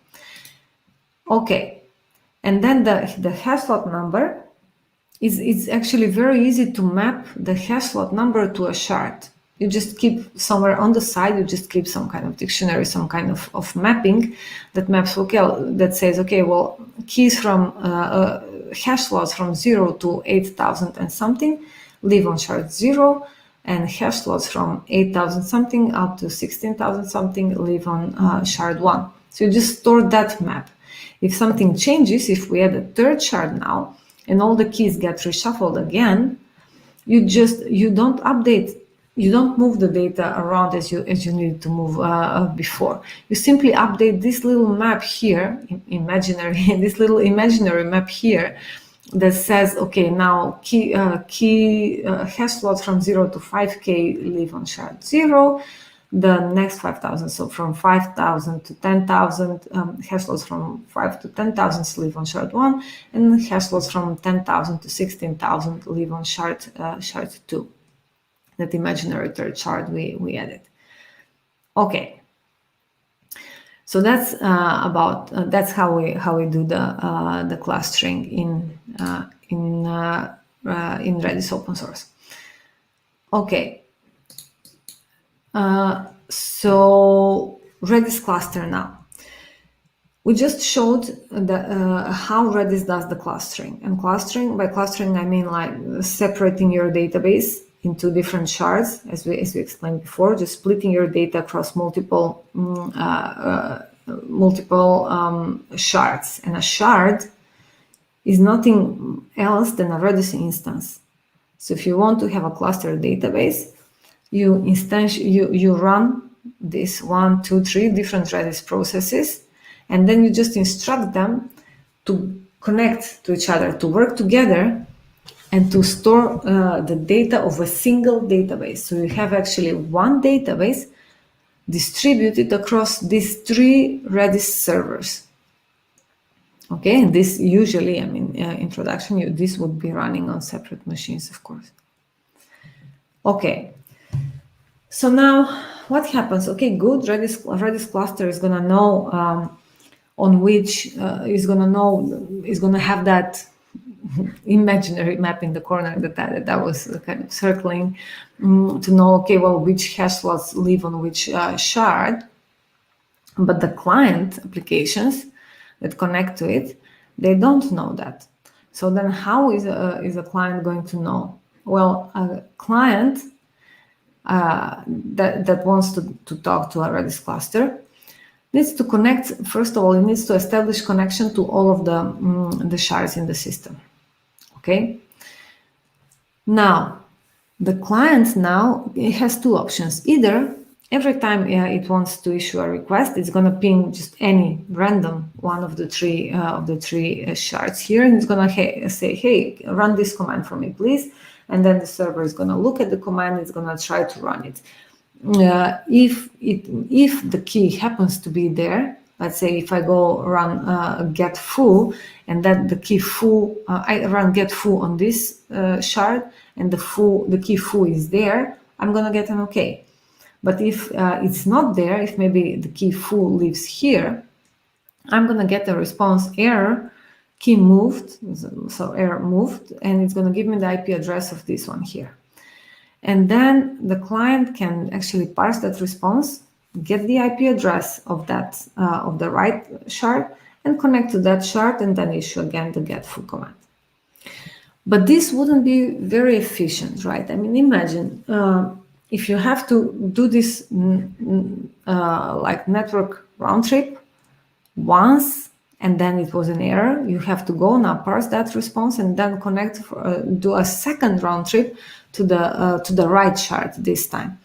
Okay, and then the hash slot number it's actually very easy to map the hash slot number to a shard. You just keep somewhere on the side, you just keep some kind of dictionary, some kind of mapping that maps, okay, that says, okay, well, keys from hash slots from 0 to 8,000 and something live on shard 0, and hash slots from 8,000 something up to 16,000 something live on shard 1. So you just store that map. If something changes, if we add a third shard now, and all the keys get reshuffled again, you don't update, you don't move the data around as you need to move before. You simply update this little map here, this little imaginary map here that says, okay, now key hash slots from 0 to 5K live on shard 0. The next 5,000, so from 5,000 to 10,000, hash slots from 5 to 10,000 live on shard 1, and hash slots from 10,000 to 16,000 live on shard 2. That imaginary third shard we added. Okay, so that's that's how we do the clustering in Redis open source. Okay. So Redis cluster now. We just showed how Redis does the clustering. And by clustering, I mean like separating your database into different shards, as we explained before, just splitting your data across multiple shards. And a shard is nothing else than a Redis instance. So if you want to have a cluster database, you run this 1, 2, 3 different Redis processes, and then you just instruct them to connect to each other, to work together, and to store the data of a single database. So you have actually one database distributed across these 3 Redis servers. Okay, and this usually, in production, this would be running on separate machines, of course. Okay. So now, what happens? Okay, good. Redis cluster is gonna know on which is gonna have that imaginary map in the corner that was kind of circling to know. Okay, well, which hash slots live on which shard, but the client applications that connect to it, they don't know that. So then, how is a client going to know? Well, a client that wants to talk to a Redis cluster needs to connect. First of all, it needs to establish connection to all of the shards in the system. Okay. Now, the client it has 2 options. Either every time it wants to issue a request, it's going to ping just any random one of the three shards here, and it's going to say, hey, run this command for me, please. And then the server is going to look at the command, it's going to try to run it. If the key happens to be there, let's say if I go run get foo, and then the key foo, I run get foo on this shard, and the key foo is there, I'm gonna get an okay. But if it's not there, if maybe the key foo lives here, I'm gonna get a response error, key moved, so error moved, and it's gonna give me the IP address of this one here. And then the client can actually parse that response, get the IP address of that of the right shard, and connect to that shard, and then issue again the get foo command. But this wouldn't be very efficient, right? I mean, imagine if you have to do this like network round trip once, and then it was an error, you have to go now parse that response and then connect, do a second round trip to the right shard this time.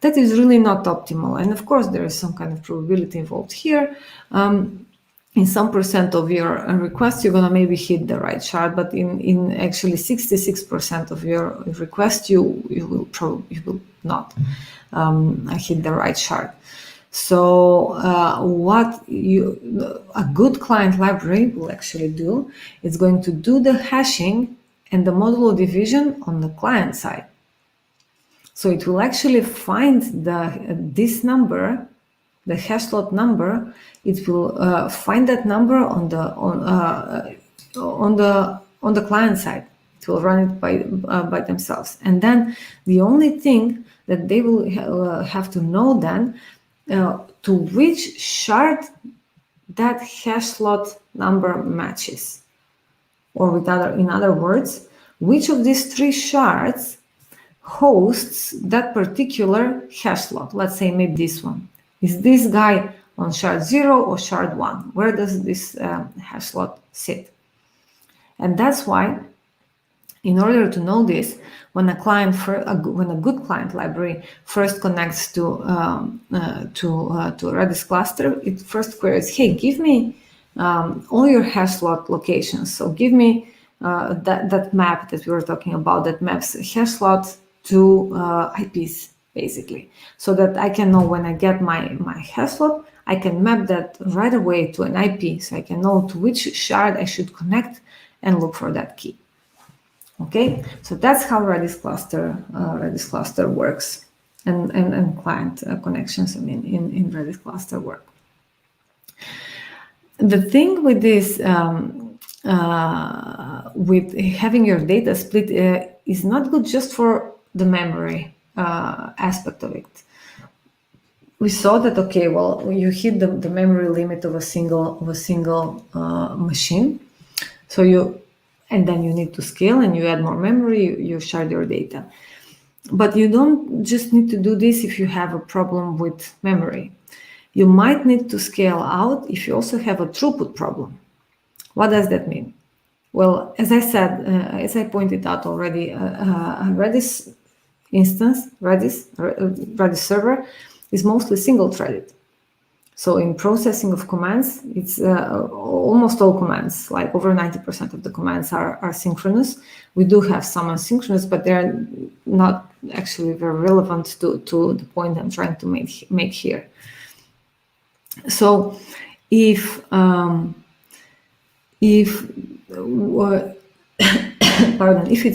That is really not optimal. And of course, there is some kind of probability involved here. In some percent of your requests, you're gonna maybe hit the right shard, but in actually 66% of your requests, you will not hit the right shard. So a good client library will actually do, it's going to do the hashing and the modulo division on the client side. So it will actually find this number, the hash slot number. It will find that number on the client side. It will run it by themselves, and then the only thing that they will have to know then to which shard that hash slot number matches, or in other words, which of these three shards hosts that particular hash slot. Let's say maybe this one. Is this guy on shard 0 or shard 1? Where does this hash slot sit? And that's why, in order to know this, when a good client library first connects to Redis cluster, it first queries, hey, give me all your hash slot locations. So give me that map that we were talking about, that maps hash slot to IPs, basically, so that I can know when I get my hash slot, I can map that right away to an IP, so I can know to which shard I should connect and look for that key. Okay, so that's how Redis cluster works, and client connections in Redis cluster work. The thing with this, with having your data split, is not good just for the memory aspect of it. We saw that, okay, well, you hit the memory limit of a single machine, so and then you need to scale and you add more memory, you shard your data. But you don't just need to do this if you have a problem with memory. You might need to scale out if you also have a throughput problem. What does that mean? Well, as I said, as I pointed out already, a Redis instance, Redis server is mostly single-threaded. So in processing of commands, it's almost all commands, like over 90% of the commands are synchronous. We do have some asynchronous, but they're not actually very relevant to the point I'm trying to make here. So if it's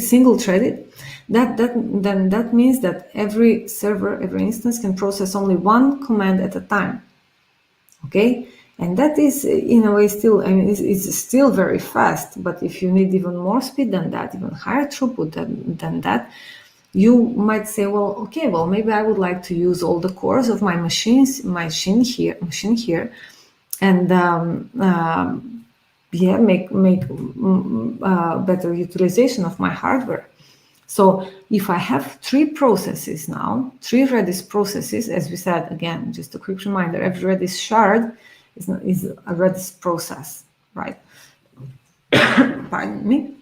single-threaded, then that means that every server, every instance can process only one command at a time. Okay, and that is in a way still, I mean, it's still very fast. But if you need even more speed than that, even higher throughput than that, you might say, well, okay, well, maybe I would like to use all the cores of my machine here, and make better utilization of my hardware. So if I have three processes now, three Redis processes, as we said, again, just a quick reminder, every Redis shard is a Redis process, right? Pardon me.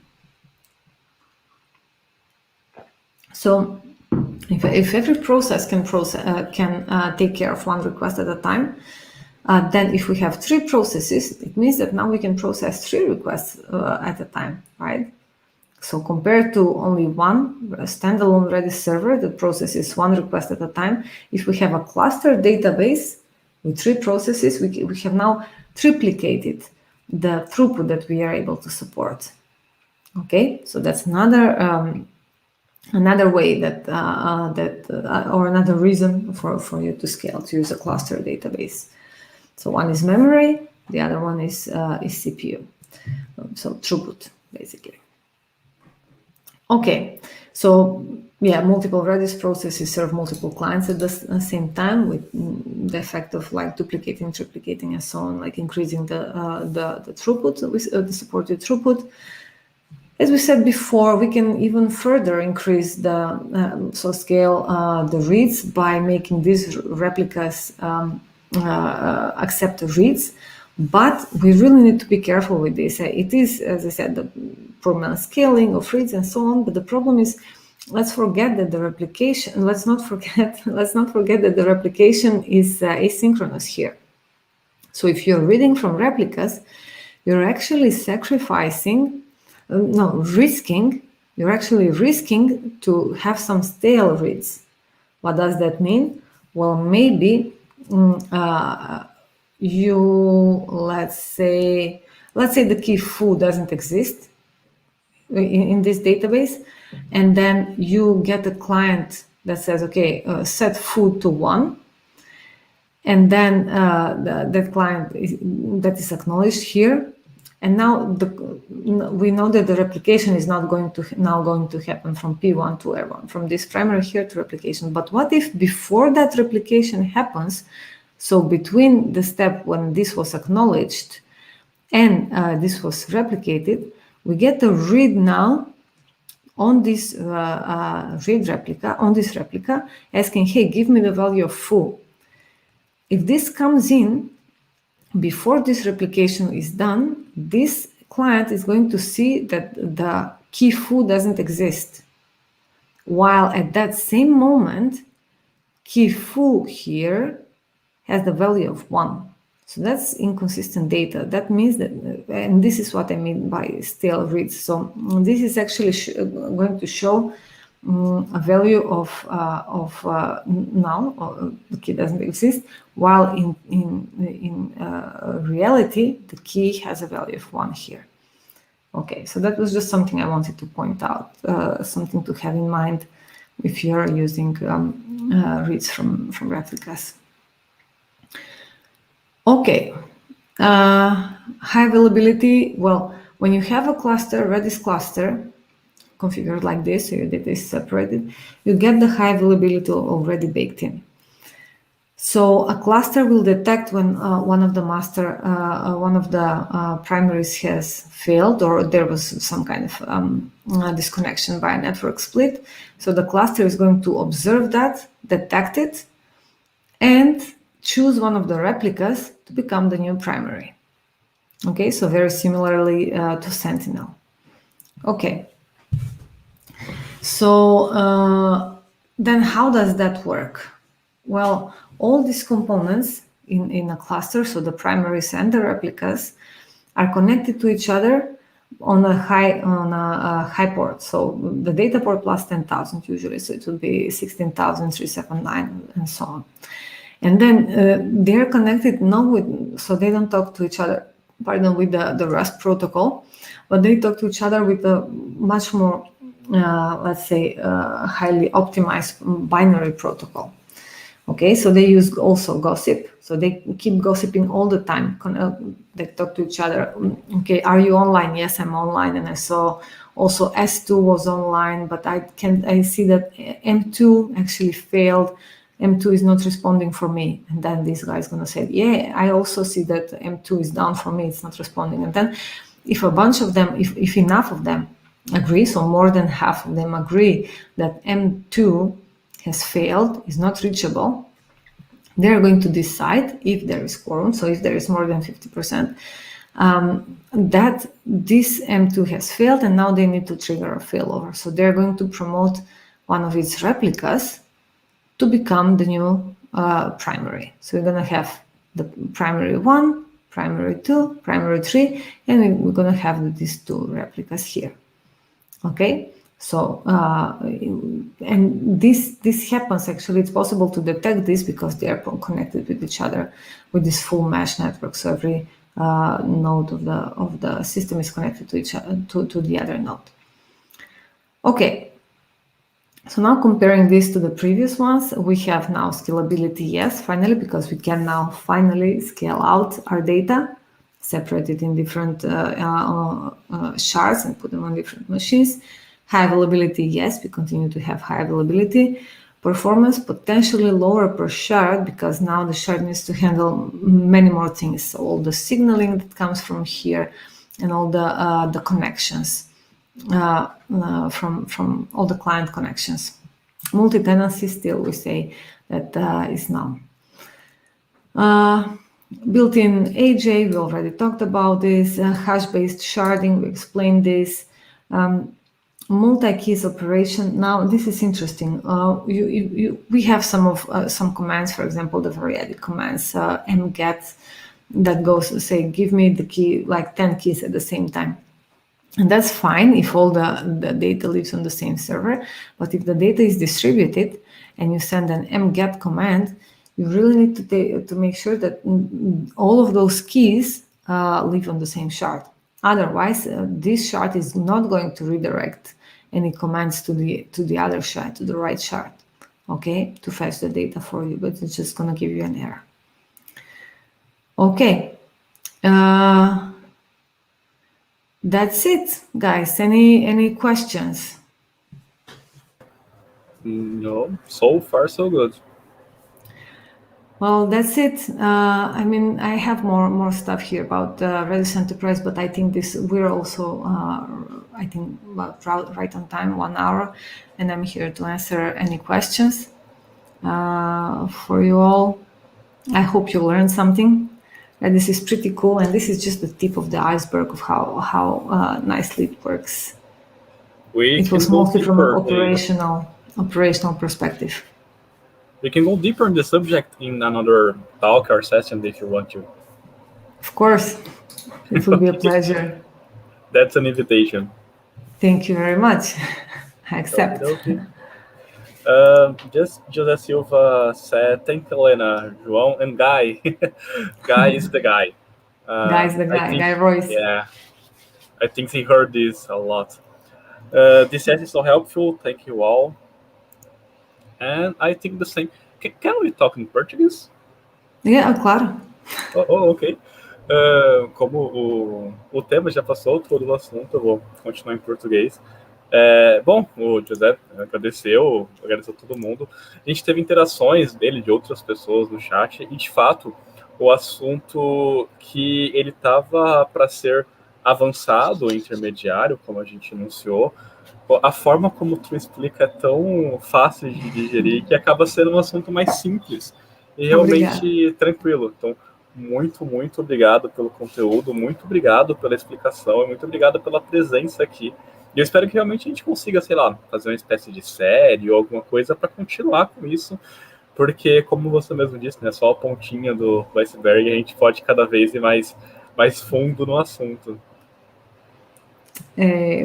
So if every process can take care of one request at a time, then if we have three processes, it means that now we can process three requests at a time, right? So compared to only one standalone Redis server that processes one request at a time, if we have a cluster database, With 3 processes, we have now triplicated the throughput that we are able to support. Okay, so that's another way that or another reason for you to scale, to use a cluster database. So one is memory, the other one is CPU. So throughput, basically. Okay, so yeah, multiple Redis processes serve multiple clients at the same time, with the effect of like duplicating, triplicating, and so on, like increasing the throughput, the supported throughput. As we said before, we can even further increase the scale the reads by making these replicas accept reads. But we really need to be careful with this. It is, as I said, the permanent scaling of reads and so on. But the problem is, let's not forget that the replication is asynchronous here. So if you're reading from replicas, you're actually risking to have some stale reads. What does that mean? Well, maybe let's say the key foo doesn't exist in this database, and then you get a client that says, okay, set foo to 1, and then that client that is acknowledged here, and now we know that the replication is not going to happen from P1 to R1, from this primary here to replication. But what if before that replication happens, so between the step when this was acknowledged and this was replicated, we get a read now on this replica, asking, hey, give me the value of foo. If this comes in before this replication is done, this client is going to see that the key foo doesn't exist, while at that same moment, key foo here has the value of 1. So that's inconsistent data. That means that, and this is what I mean by stale reads. So this is actually going to show a value of null, or the key doesn't exist, while in reality, the key has a value of 1 here. Okay, so that was just something I wanted to point out, something to have in mind if you're using reads from replicas. Okay, high availability. Well, when you have a cluster, Redis cluster, configured like this, so your data is separated, you get the high availability already baked in. So a cluster will detect when one of the primaries has failed, or there was some kind of disconnection by a network split. So the cluster is going to observe that, detect it, and choose one of the replicas to become the new primary. Okay, so very similarly to Sentinel. Okay. So then how does that work? Well, all these components in a cluster, so the primaries and the replicas, are connected to each other on a high port. So the data port plus 10,000 usually, so it would be 16,379 and so on. And then they're connected so they don't talk to each other, with the Rust protocol, but they talk to each other with a much more, let's say, highly optimized binary protocol. Okay, so they use also gossip. So they keep gossiping all the time. They talk to each other. Okay, are you online? Yes, I'm online. And I saw also S2 was online, but I see that M2 actually failed. M2 is not responding for me. And then this guy is going to say, yeah, I also see that M2 is down for me. It's not responding. And then if a bunch of them, if enough of them agree, so more than half of them agree that M2 has failed, is not reachable, they're going to decide, if there is quorum, so if there is more than 50%, that this M2 has failed, and now they need to trigger a failover. So they're going to promote one of its replicas to become the new primary. So we're going to have the primary 1, primary 2, primary 3, and we're going to have these 2 replicas here. Okay, So, and this happens actually. It's possible to detect this because they are connected with each other with this full mesh network. So every node of the system is connected to each other, to the other node. Okay. So now comparing this to the previous ones, we have now scalability, yes, finally, because we can now finally scale out our data, separate it in different shards and put them on different machines. High availability, yes, we continue to have high availability. Performance potentially lower per shard because now the shard needs to handle many more things. So all the signaling that comes from here and all the connections from all the client connections. Multi-tenancy still we say that is none. Built-in AJ, we already talked about this. Hash-based sharding, we explained this. Multi-keys operation. Now this is interesting. We have some commands, for example, the variadic commands, mget, that goes say give me the key like 10 keys at the same time. And that's fine if all the data lives on the same server. But if the data is distributed and you send an mget command, you really need to make sure that all of those keys live on the same shard. Otherwise, this shard is not going to redirect any commands to the other shard, to the right shard, okay, to fetch the data for you, but it's just going to give you an error. Okay. That's it, guys. Any questions? No, so far so good. Well, that's it. I mean, I have more stuff here about Redis Enterprise, but I think we're also, I think, right on time, 1 hour, and I'm here to answer any questions for you all. I hope you learned something. This is pretty cool, and this is just the tip of the iceberg of how nicely it works. It was mostly from an operational perspective. We can go deeper in the subject in another talk or session if you want to. Of course, it will be a pleasure. That's an invitation. Thank you very much. I accept. Okay. Just José Silva said, thank you, Elena, João, and Guy. Guy is the guy. Guy's the guy, Guy Royce. Yeah, I think he heard this a lot. This session is so helpful. Thank you all. And I think the same. Can we talk in Portuguese? Yeah, claro. Ok. Como o tema já passou todo o assunto, eu vou continuar em português. Bom, o José agradeceu a todo mundo. A gente teve interações dele, de outras pessoas no chat, e de fato, o assunto que ele estava para ser avançado, intermediário, como a gente anunciou, a forma como tu explica é tão fácil de digerir que acaba sendo um assunto mais simples e realmente tranquilo. Então, muito obrigado pelo conteúdo, muito obrigado pela explicação e muito obrigado pela presença aqui. E eu espero que realmente a gente consiga, sei lá, fazer uma espécie de série ou alguma coisa para continuar com isso, porque, como você mesmo disse, né, só a pontinha do iceberg, a gente pode cada vez ir mais fundo no assunto.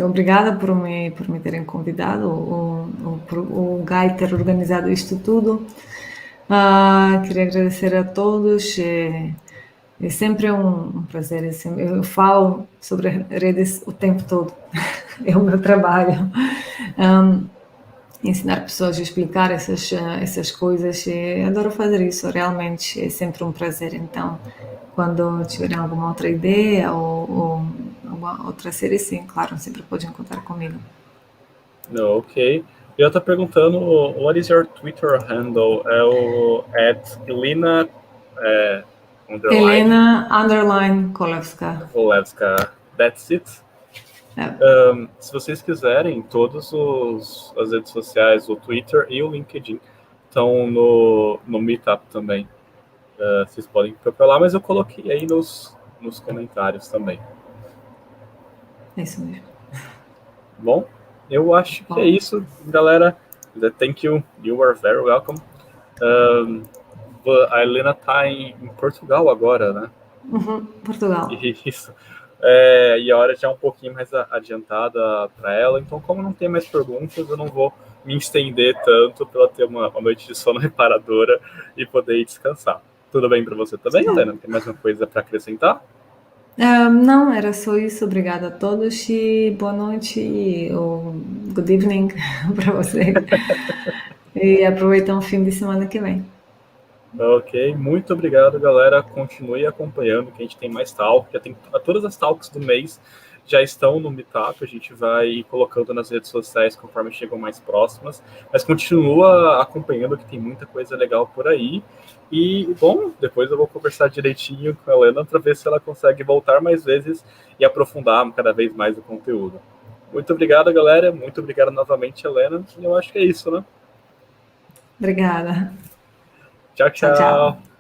Obrigada por me terem convidado, o Guy ter organizado isto tudo. Queria agradecer a todos. É sempre um prazer. Eu falo sobre redes o tempo todo. É o meu trabalho. Ensinar pessoas a explicar essas coisas. Adoro fazer isso, realmente. É sempre um prazer. Então, quando tiverem alguma outra ideia ou uma outra série, sim, claro, sempre podem contar comigo. Ok. Eu estou perguntando, what is your Twitter handle? É o @Elena Kolevska. That's it? Se vocês quiserem, todas as redes sociais, o Twitter e o LinkedIn estão no Meetup também. Vocês podem procurar lá, mas eu coloquei aí nos comentários também. É isso mesmo. Bom, eu acho que é isso, galera. Thank you. You are very welcome. A Helena está em Portugal agora, né? Portugal. Isso. e a hora já é um pouquinho mais adiantada para ela, então como não tem mais perguntas, eu não vou me estender tanto para ela ter uma noite de sono reparadora e poder ir descansar. Tudo bem para você também, Helena? Tem mais uma coisa para acrescentar? Não, era só isso. Obrigada a todos e boa noite ou good evening para vocês. E aproveitem o fim de semana que vem. Ok, muito obrigado, galera. Continue acompanhando, que a gente tem mais talk. Já tem todas as talks do mês já estão no Meetup. A gente vai colocando nas redes sociais conforme chegam mais próximas. Mas continua acompanhando, que tem muita coisa legal por aí. E, bom, depois eu vou conversar direitinho com a Helena para ver se ela consegue voltar mais vezes e aprofundar cada vez mais o conteúdo. Muito obrigado, galera. Muito obrigado novamente, Helena. E eu acho que é isso, né? Obrigada. Tchau, Tchau, tchau. tchau.